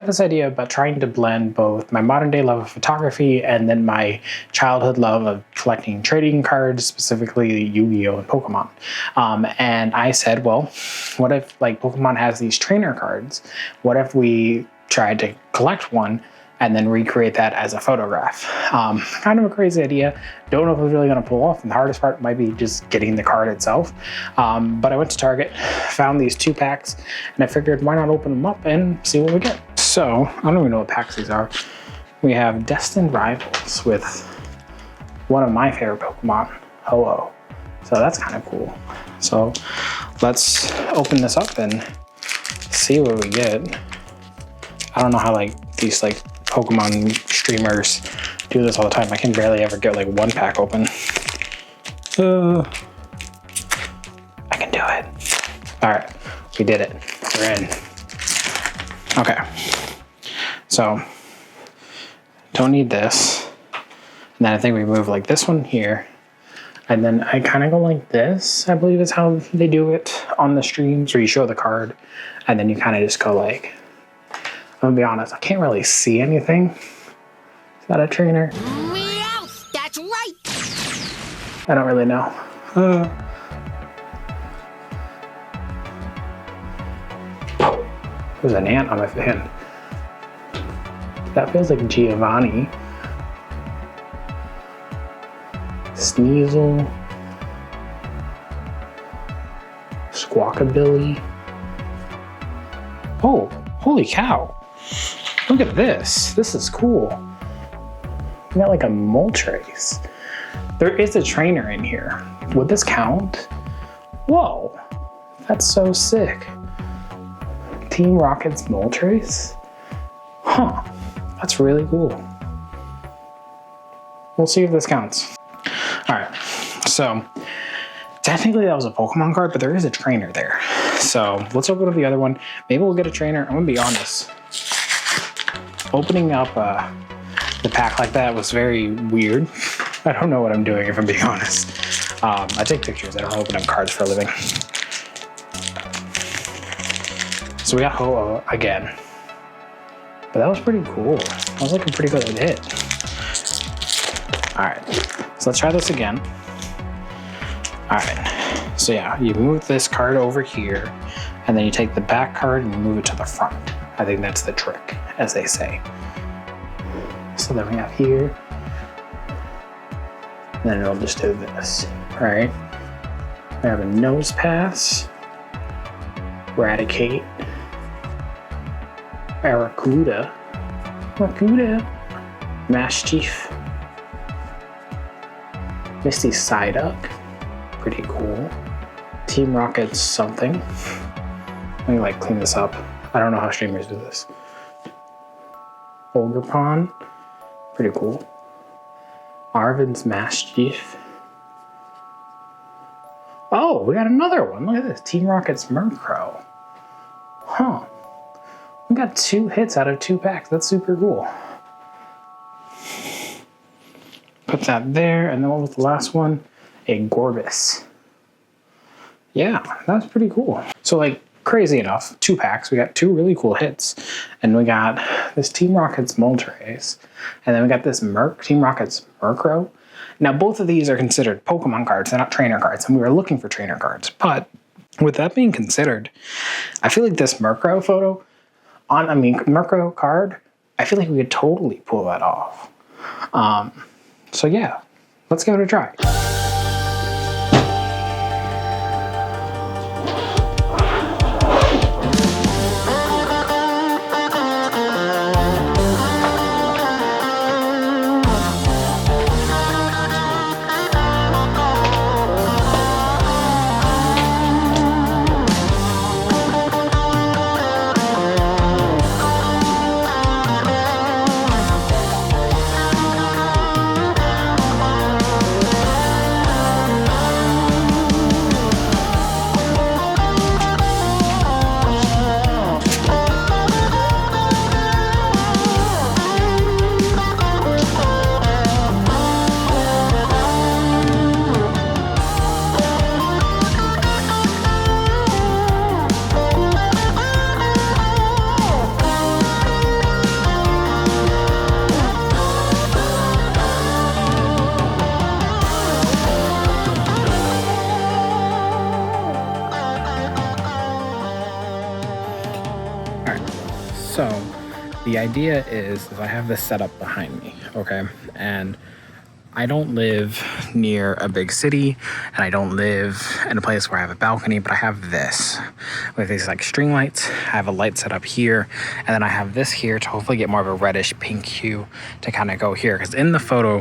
This idea about trying to blend both my modern day love of photography and then my childhood love of collecting trading cards, specifically Yu-Gi-Oh! And Pokemon. And I said, well, what if like Pokemon has these trainer cards? What if we tried to collect one and then recreate that as a photograph? Kind of a crazy idea. Don't know if it's really going to pull off. And the hardest part might be just getting the card itself. But I went to Target, found these 2 packs, and I figured why not open them up and see what we get. So I don't even know what packs these are. We have Destined Rivals with one of my favorite Pokemon, Ho-Oh. So that's kind of cool. So let's open this up and see what we get. I don't know how like these like Pokemon streamers do this all the time. I can barely ever get like 1 pack open. I can do it. All right, we did it. We're in. Okay. So don't need this. And then I think we move like this one here. And then I kind of go like this, I believe is how they do it on the streams, where you show the card and then you kind of just go like, I'm gonna be honest, I can't really see anything. Is that a trainer? Meowth, that's right. I don't really know. There's an ant on my hand. That feels like Giovanni. Sneasel. Squawkabilly. Oh, holy cow. Look at this. This is cool. We got like a Moltres. There is a trainer in here. Would this count? Whoa, that's so sick. Team Rocket's Moltres? Huh, that's really cool. We'll see if this counts. All right, so technically that was a Pokemon card, but there is a trainer there. So let's open up the other one. Maybe we'll get a trainer. I'm gonna be honest. Opening up the pack like that was very weird. I don't know what I'm doing, if I'm being honest. I take pictures. I don't open up cards for a living. So we got Ho-Oh again. But that was pretty cool. That was like a pretty good hit. All right, so let's try this again. All right, so yeah, you move this card over here, and then you take the back card and you move it to the front. I think that's the trick, as they say. So then we have here, and then it'll just do this, all right? We have a Nose Pass, Eradicate, Arrokuda, Mastiff, Misty Psyduck, pretty cool. Team Rocket's something. Let me like clean this up. I don't know how streamers do this. Ogerpon, pretty cool. Arvin's Mastiff. Oh, we got another one. Look at this. Team Rocket's Murkrow. Huh. We got 2 hits out of 2 packs. That's super cool. Put that there, and then what was the last one? A Gorbis. Yeah, that's pretty cool. So like, crazy enough, 2 packs, we got 2 really cool hits. And we got this Team Rocket's Moltres, and then we got this Team Rocket's Murkrow. Now both of these are considered Pokemon cards, they're not trainer cards, and we were looking for trainer cards. But with that being considered, I feel like this Murkrow Murkrow card, I feel like we could totally pull that off. So yeah, let's give it a try. So the idea is I have this setup behind me, okay? And I don't live near a big city, and I don't live in a place where I have a balcony, but I have this with these like string lights. I have a light set up here, and then I have this here to hopefully get more of a reddish pink hue to kind of go here. Because in the photo,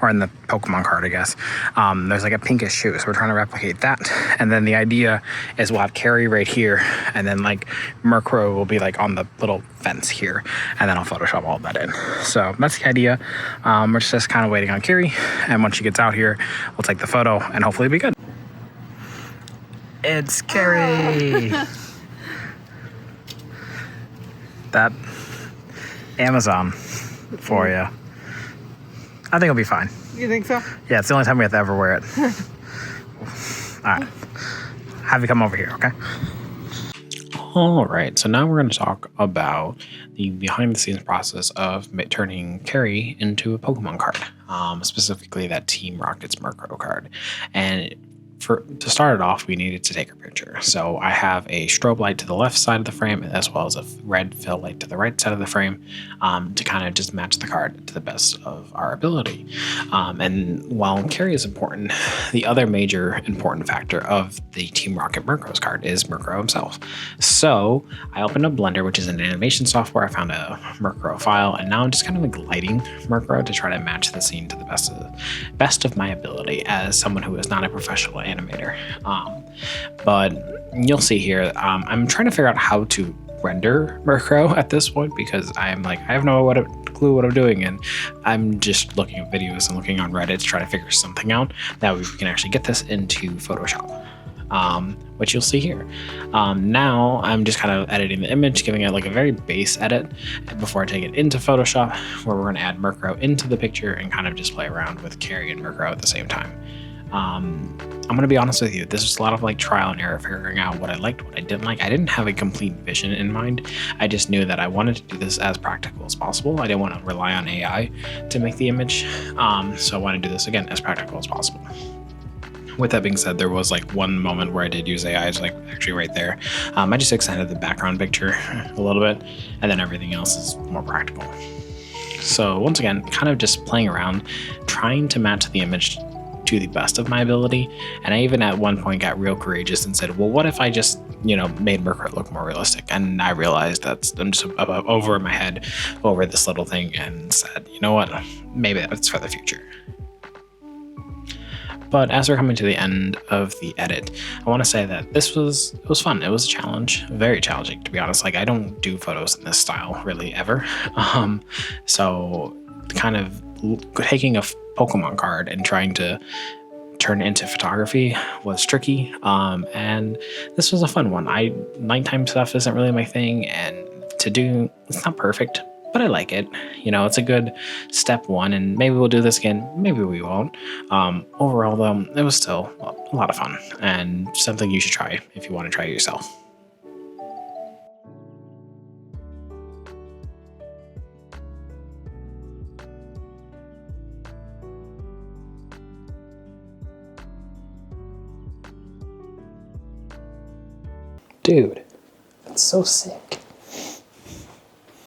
or in the Pokemon card, I guess, there's like a pinkish hue. So we're trying to replicate that. And then the idea is we'll have Carrie right here, and then like Murkrow will be like on the little fence here, and then I'll Photoshop all that in. So that's the idea. We're just kind of waiting on Carrie, and once she gets out here, we'll take the photo and hopefully it'll be good. It's Carrie. That Amazon for you. I think it'll be fine. You think so? Yeah, it's the only time we have to ever wear it. All right, have you come over here, okay? All right, so now we're going to talk about the behind-the-scenes process of turning Carrie into a Pokemon card, specifically that Team Rocket's Murkrow card. And to start it off, we needed to take her picture. So I have a strobe light to the left side of the frame, as well as a red fill light to the right side of the frame, to kind of just match the card to the best of our ability. And while Carrie is important, the other major important factor of the Team Rocket Murkrow's card is Murkrow himself. So I opened up Blender, which is an animation software. I found a Murkrow file, and now I'm just kind of like lighting Murkrow to try to match the scene to the best of my ability as someone who is not a professional animator. But you'll see here, I'm trying to figure out how to render Murkrow at this point, because I'm like, I have no clue what I'm doing, and I'm just looking at videos and looking on Reddit to try to figure something out that we can actually get this into Photoshop, which you'll see here. Now I'm just kind of editing the image, giving it like a very base edit before I take it into Photoshop, where we're going to add Murkrow into the picture and kind of just play around with Carrie and Murkrow at the same time. I'm going to be honest with you, this was a lot of like trial and error, figuring out what I liked, what I didn't like. I didn't have a complete vision in mind. I just knew that I wanted to do this as practical as possible. I didn't want to rely on AI to make the image. So I want to do this again as practical as possible. With that being said, there was like one moment where I did use AI. It's like actually right there. I just extended the background picture a little bit, and then everything else is more practical. So once again, kind of just playing around, trying to match the image to the best of my ability. And I even at one point got real courageous and said, well, what if I just, made Murkrow look more realistic? And I realized that I'm just over my head over this little thing, and said, you know what, maybe that's for the future. But as we're coming to the end of the edit, I want to say that it was fun. It was a challenge, very challenging, to be honest. Like, I don't do photos in this style really ever. So kind of taking a Pokemon card and trying to turn it into photography was tricky. And this was a fun one. Nighttime stuff isn't really my thing, and it's not perfect, but I like it. It's a good step one, and maybe we'll do this again. Maybe we won't. Overall, though, it was still a lot of fun, and something you should try if you want to try it yourself. Dude, that's so sick.